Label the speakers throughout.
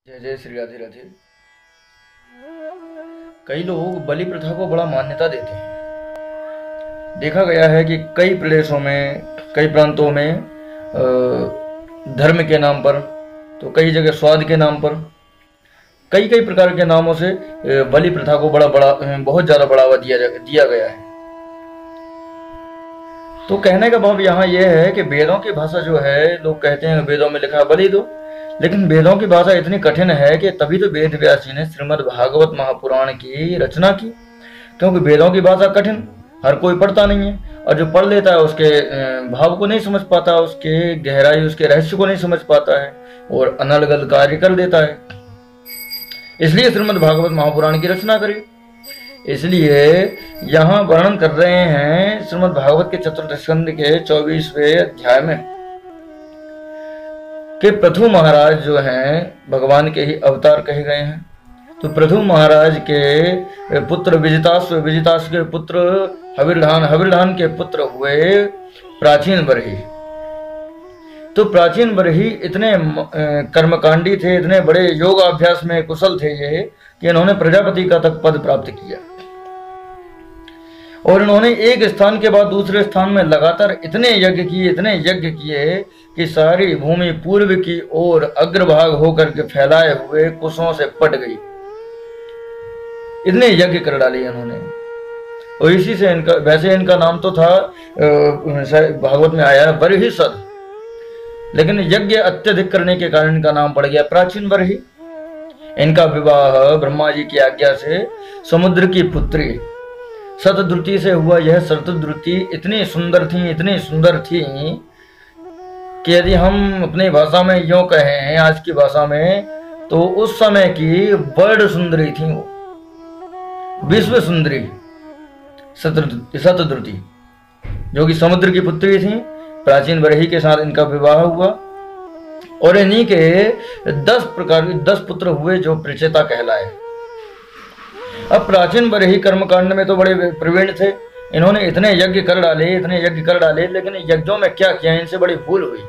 Speaker 1: जय जय श्री राधे राधे। कई लोग बलि प्रथा को बड़ा मान्यता देते हैं। देखा गया है कि कई प्रदेशों में, कई प्रांतों में धर्म के नाम पर, तो कई जगह स्वाद के नाम पर, कई कई प्रकार के नामों से बलि प्रथा को बहुत ज़्यादा बढ़ावा दिया गया है। तो कहने का भाव यहाँ यह है कि वेदों की भाषा जो है, लोग कहते हैं वेदों में लिखा बलि दो, लेकिन वेदों की भाषा इतनी कठिन है कि तभी तो वेद व्यास जी ने श्रीमद् भागवत महापुराण की रचना की, क्योंकि वेदों की भाषा कठिन, हर कोई पढ़ता नहीं है, और जो पढ़ लेता है उसके भाव को नहीं समझ पाता, उसके गहराई, उसके रहस्य को नहीं समझ पाता है और अनर्गल कार्य कर देता है। इसलिए श्रीमद् भागवत महापुराण की रचना करी। इसलिए यहाँ वर्णन कर रहे हैं श्रीमद् भागवत के चतुर्थ स्कंद के 24वें अध्याय में कि पृथु महाराज जो हैं भगवान के ही अवतार कहे गए हैं। तो पृथु महाराज के पुत्र विजिताश्व, विजिताश्व के पुत्र हविर्धान, हविर्धान के पुत्र हुए प्राचीन बरही। तो प्राचीन बरही इतने कर्मकांडी थे, इतने बड़े योगाभ्यास में कुशल थे ये, कि इन्होंने प्रजापति का तक पद प्राप्त किया, और इन्होंने एक स्थान के बाद दूसरे स्थान में लगातार इतने यज्ञ किए कि सारी भूमि पूर्व की ओर अग्रभाग होकर के फैलाए हुए कुशों से पट गई। इतने यज्ञ कर डाले इन्होंने, और इसी से वैसे इनका नाम तो था, भागवत में आया बरही सद, लेकिन यज्ञ अत्यधिक करने के कारण इनका नाम पड़ गया प्राचीन बरही। इनका विवाह ब्रह्मा जी की आज्ञा से समुद्र की पुत्री शतद्रुति से हुआ। यह शतद्रुति इतनी सुंदर थी कि यदि हम अपनी भाषा में यूं कहें, आज की भाषा में, तो उस समय की वर्ल्ड सुंदरी थी वो, विश्व सुंदरी शतद्रुति, जो कि समुद्र की पुत्री थी। प्राचीन बरही के साथ इनका विवाह हुआ, और इन्हीं के 10 पुत्र हुए जो प्रचेता कहलाए। अब प्राचीन बरही कर्मकांड में तो बड़े प्रवीण थे, इन्होंने इतने यज्ञ कर डाले, लेकिन यज्ञों में क्या किया, इनसे बड़ी भूल हुई।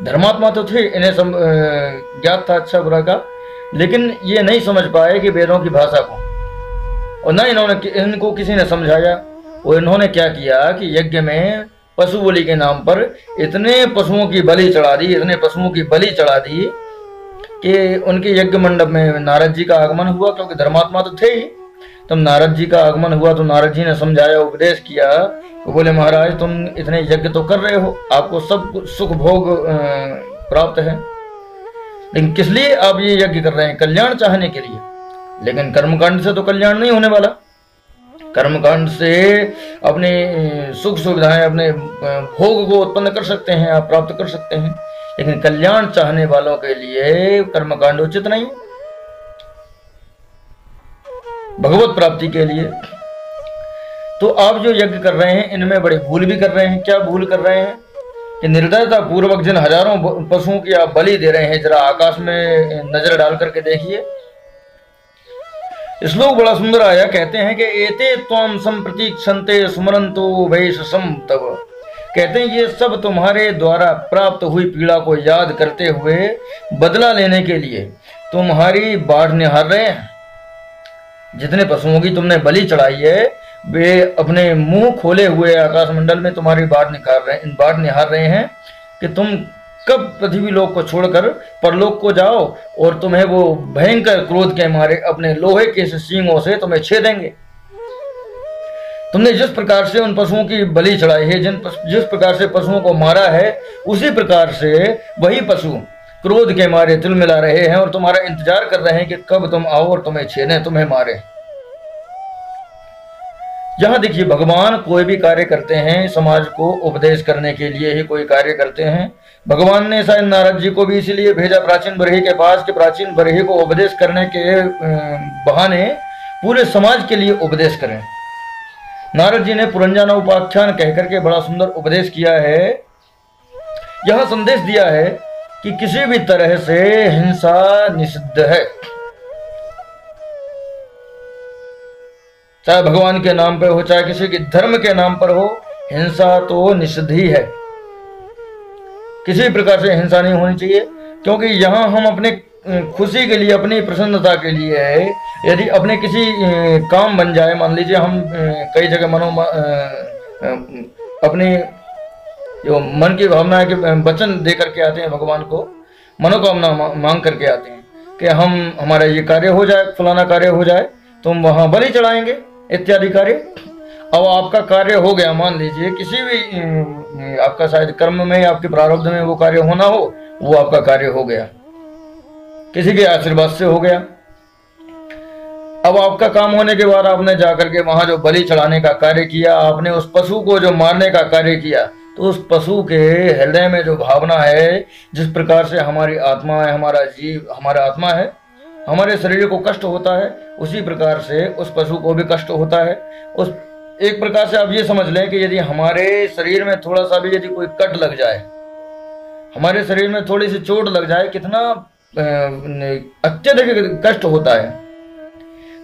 Speaker 1: धर्मात्मा तो थे, इन्हें ज्ञात था अच्छा बुरा का, लेकिन ये नहीं समझ पाए कि वेदों की भाषा को, और न इनको किसी ने समझाया। और इन्होंने क्या किया कि यज्ञ में पशु बलि के नाम पर इतने पशुओं की बलि चढ़ा दी कि उनके यज्ञ मंडप में नारद जी का आगमन हुआ, क्योंकि धर्मात्मा तो थे ही। तब नारद जी का आगमन हुआ तो नारद जी ने समझाया, उपदेश किया, तो बोले महाराज तुम इतने यज्ञ तो कर रहे हो, आपको सब सुख भोग प्राप्त है, लेकिन किस लिए आप ये यज्ञ कर रहे हैं? कल्याण चाहने के लिए। लेकिन कर्मकांड से तो कल्याण नहीं होने वाला। कर्मकांड से अपने सुख सुविधाएं, अपने भोग को उत्पन्न कर सकते हैं, आप प्राप्त कर सकते हैं, लेकिन कल्याण चाहने वालों के लिए कर्मकांड उचित नहीं। भगवत प्राप्ति के लिए तो आप जो यज्ञ कर रहे हैं इनमें बड़ी भूल भी कर रहे हैं। क्या भूल कर रहे हैं कि निर्दयता पूर्वक जिन हजारों पशुओं की आप बलि दे रहे हैं, जरा आकाश में नजर डाल करके देखिए। श्लोक बड़ा सुंदर आया, कहते हैं कि एते त्वं संप्रतीक्षन्ते सुमरन्तो वैशसं तव। कहते हैं ये सब तुम्हारे द्वारा प्राप्त हुई पीड़ा को याद करते हुए बदला लेने के लिए तुम्हारी बाट निहार रहे हैं। जितने पशुओं की तुमने बलि चढ़ाई है, वे अपने मुंह खोले हुए आकाश मंडल में तुम्हारी बाट निहार रहे हैं कि तुम कब पृथ्वी लोक को छोड़कर परलोक को जाओ, और तुम्हें वो भयंकर क्रोध के मारे अपने लोहे के सींगों से तुम्हें छेदेंगे। तुमने जिस प्रकार से उन पशुओं की बलि चढ़ाई है, जिस प्रकार से पशुओं को मारा है, उसी प्रकार से वही पशु क्रोध के मारे तिलमिला रहे हैं और तुम्हारा इंतजार कर रहे हैं कि कब तुम आओ और तुम्हें छेदें, तुम्हें मारे। यहां देखिए, भगवान कोई भी कार्य करते हैं समाज को उपदेश करने के लिए ही कोई कार्य करते हैं। भगवान ने शायद नारद जी को भी इसीलिए भेजा प्राचीन बरही के पास कि प्राचीन बरही को उपदेश करने के बहाने पूरे समाज के लिए उपदेश करें। नारद जी ने पुरंजना उपाख्यान कहकर के बड़ा सुंदर उपदेश किया है। यह संदेश दिया है कि किसी भी तरह से हिंसा निषिद्ध है, चाहे भगवान के नाम पे हो, चाहे किसी के धर्म के नाम पर हो, हिंसा तो निषिद्ध ही है। किसी प्रकार से हिंसा नहीं होनी चाहिए, क्योंकि यहाँ हम अपने खुशी के लिए, अपनी प्रसन्नता के लिए, यदि अपने किसी काम बन जाए, मान लीजिए हम कई जगह अपनी जो मन की भावना है कि वचन दे करके आते हैं भगवान को, मनोकामना मांग करके आते हैं कि हमारा ये कार्य हो जाए, फलाना कार्य हो जाए तो हम वहाँ बलि चढ़ाएंगे इत्यादि कार्य। अब आपका कार्य हो गया, मान लीजिए किसी भी आपका शायद कर्म में, आपके प्रारब्ध में वो कार्य होना हो, वो आपका कार्य हो गया, किसी के आशीर्वाद से हो गया। अब आपका काम होने के बाद आपने जाकर के वहां जो बलि चढ़ाने का कार्य किया, आपने उस पशु को जो मारने का कार्य किया, तो उस पशु के हृदय में जो भावना है, जिस प्रकार से हमारी आत्मा है, हमारा जीव, हमारा आत्मा है, हमारे शरीर को कष्ट होता है, उसी प्रकार से उस पशु को भी कष्ट होता है। उस एक प्रकार से आप ये समझ लें कि यदि हमारे शरीर में थोड़ा सा भी यदि कोई कट लग जाए, हमारे शरीर में थोड़ी सी चोट लग जाए, कितना अत्यधिक कष्ट होता है।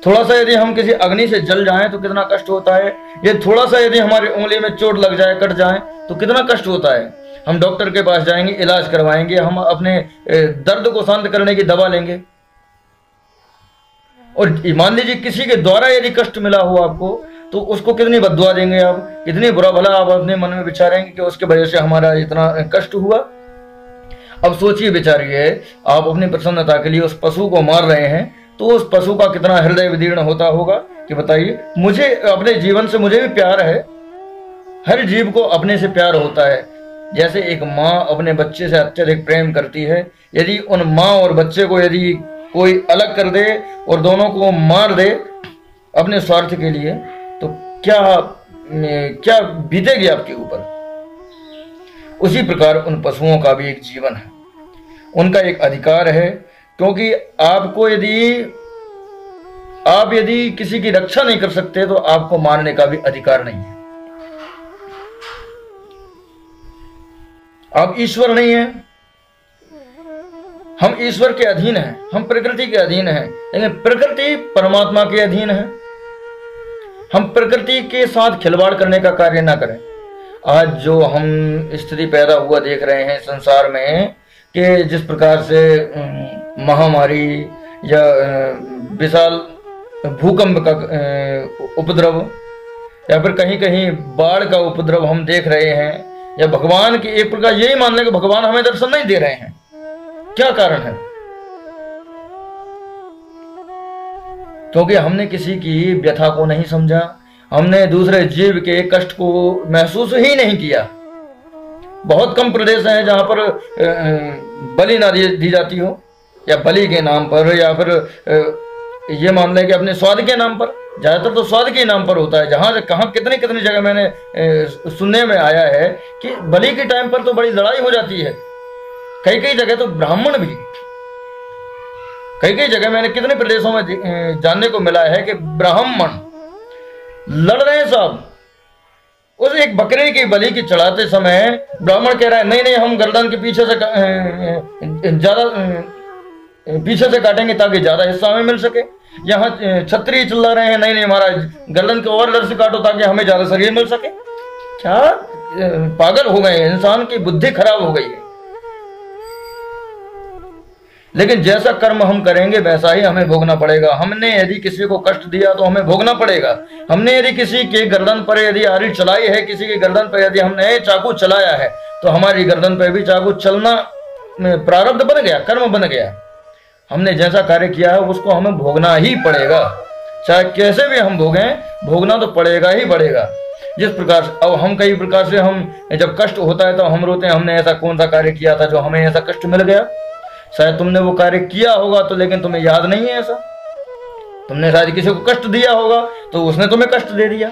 Speaker 1: थोड़ा सा यदि हम किसी अग्नि से जल जाएं तो कितना कष्ट होता है। ये थोड़ा सा यदि हमारी उंगली में चोट लग जाए, कट जाए, तो कितना कष्ट होता है। हम डॉक्टर के पास जाएंगे, इलाज करवाएंगे, हम अपने दर्द को शांत करने की दवा लेंगे, और मान लीजिए किसी के द्वारा यदि कष्ट मिला हो आपको, तो उसको कितनी बद्दुआ देंगे आप, कितनी बुरा भला आप अपने मन में विचारेंगे कि उसके वजह से हमारा इतना कष्ट हुआ। अब सोचिए, विचारिए, आप अपनी प्रसन्नता के लिए उस पशु को मार रहे हैं, तो उस पशु का कितना हृदय विदीर्ण होता होगा कि बताइए। मुझे अपने जीवन से मुझे भी प्यार है, हर जीव को अपने से प्यार होता है। जैसे एक माँ अपने बच्चे से अत्यधिक प्रेम करती है, यदि उन माँ और बच्चे को यदि कोई अलग कर दे और दोनों को मार दे अपने स्वार्थ के लिए, तो क्या बीतेगी आपके ऊपर। उसी प्रकार उन पशुओं का भी एक जीवन है, उनका एक अधिकार है, क्योंकि आपको यदि किसी की रक्षा नहीं कर सकते तो आपको मारने का भी अधिकार नहीं है। आप ईश्वर नहीं है, हम ईश्वर के अधीन हैं, हम प्रकृति के अधीन हैं, लेकिन प्रकृति परमात्मा के अधीन है। हम प्रकृति के साथ खिलवाड़ करने का कार्य ना करें। आज जो हम स्थिति पैदा हुआ देख रहे हैं संसार में, कि जिस प्रकार से महामारी या विशाल भूकंप का उपद्रव, या फिर कहीं कहीं बाढ़ का उपद्रव हम देख रहे हैं, या भगवान की एक प्रकार यही मान लें कि भगवान हमें दर्शन नहीं दे रहे हैं, क्या कारण है? क्योंकि हमने किसी की व्यथा को नहीं समझा, हमने दूसरे जीव के कष्ट को महसूस ही नहीं किया। बहुत कम प्रदेश हैं जहां पर बलि ना दी जाती हो, या बलि के नाम पर, या फिर ये मान लें कि अपने स्वाद के नाम पर। ज्यादातर तो स्वाद के नाम पर होता है। जहां कहां कितनी कितनी जगह मैंने सुनने में आया है कि बलि के टाइम पर तो बड़ी लड़ाई हो जाती है। कई कई जगह तो ब्राह्मण भी, कई जगह मैंने कितने प्रदेशों में जानने को मिला है कि ब्राह्मण लड़ रहे हैं साहब। उस एक बकरे की बलि की चढ़ाते समय ब्राह्मण कह रहा है, नहीं नहीं, हम गर्दन के पीछे से ज्यादा पीछे से काटेंगे ताकि ज्यादा हिस्सा हमें मिल सके। यहाँ क्षत्रिय चिल्ला रहे हैं, नहीं नहीं महाराज, गर्दन के और लड़ से काटो ताकि हमें ज्यादा शरीर मिल सके। क्या पागल हो गए, इंसान की बुद्धि खराब हो गई है। लेकिन जैसा कर्म हम करेंगे वैसा ही हमें भोगना पड़ेगा। हमने यदि किसी को कष्ट दिया तो हमें भोगना पड़ेगा। हमने यदि किसी के गर्दन पर यदि आरी चलाई है, किसी के गर्दन पर यदि हमने चाकू चलाया है, तो हमारी गर्दन पर भी चाकू चलना प्रारब्ध बन गया, कर्म बन गया। हमने जैसा कार्य किया है उसको हमें भोगना ही पड़ेगा, चाहे कैसे भी हम भोगें, भोगना तो पड़ेगा ही पड़ेगा। जिस प्रकार अब हम कई प्रकार से हम जब कष्ट होता है तो हम रोते हैं, हमने ऐसा कौन सा कार्य किया था जो हमें ऐसा कष्ट मिल गया। शायद तुमने वो कार्य किया होगा तो, लेकिन तुम्हें याद नहीं है ऐसा। तुमने शायद किसी को कष्ट दिया होगा तो उसने तुम्हें कष्ट दे दिया।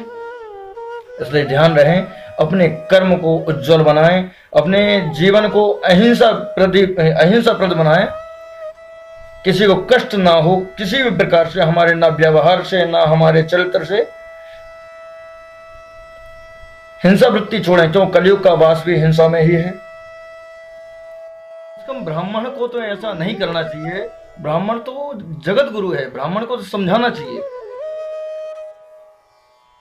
Speaker 1: इसलिए ध्यान रहें, अपने कर्म को उज्जवल बनाएं, अपने जीवन को अहिंसाप्रद बनाएं। किसी को कष्ट ना हो किसी भी प्रकार से, हमारे ना व्यवहार से, ना हमारे चरित्र से। हिंसा वृत्ति छोड़ें, क्यों कलयुग का वास भी हिंसा में ही है। ब्राह्मण को तो ऐसा नहीं करना चाहिए। ब्राह्मण तो जगत गुरु है, ब्राह्मण को तो समझाना चाहिए।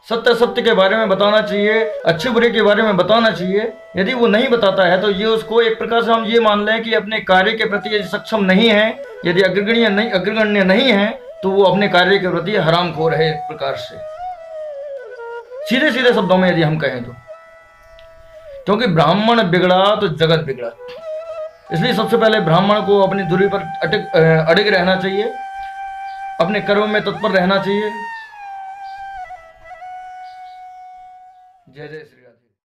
Speaker 1: सत्य सत्य के बारे में बताना चाहिए, अच्छे बुरे के बारे में बताना चाहिए। यदि वो नहीं बताता है तो ये उसको एक प्रकार से हम ये मान लें कि अपने कार्य के प्रति यदि सक्षम नहीं है, यदि अग्रगण्य नहीं है, तो वो अपने कार्य के प्रति हरामखोर है एक प्रकार से, सीधे सीधे शब्दों में यदि हम कहें तो। क्योंकि ब्राह्मण बिगड़ा तो जगत बिगड़ा। इसलिए सबसे पहले ब्राह्मण को अपनी दूरी पर अड़िग रहना चाहिए, अपने कर्म में तत्पर रहना चाहिए। जय जय श्री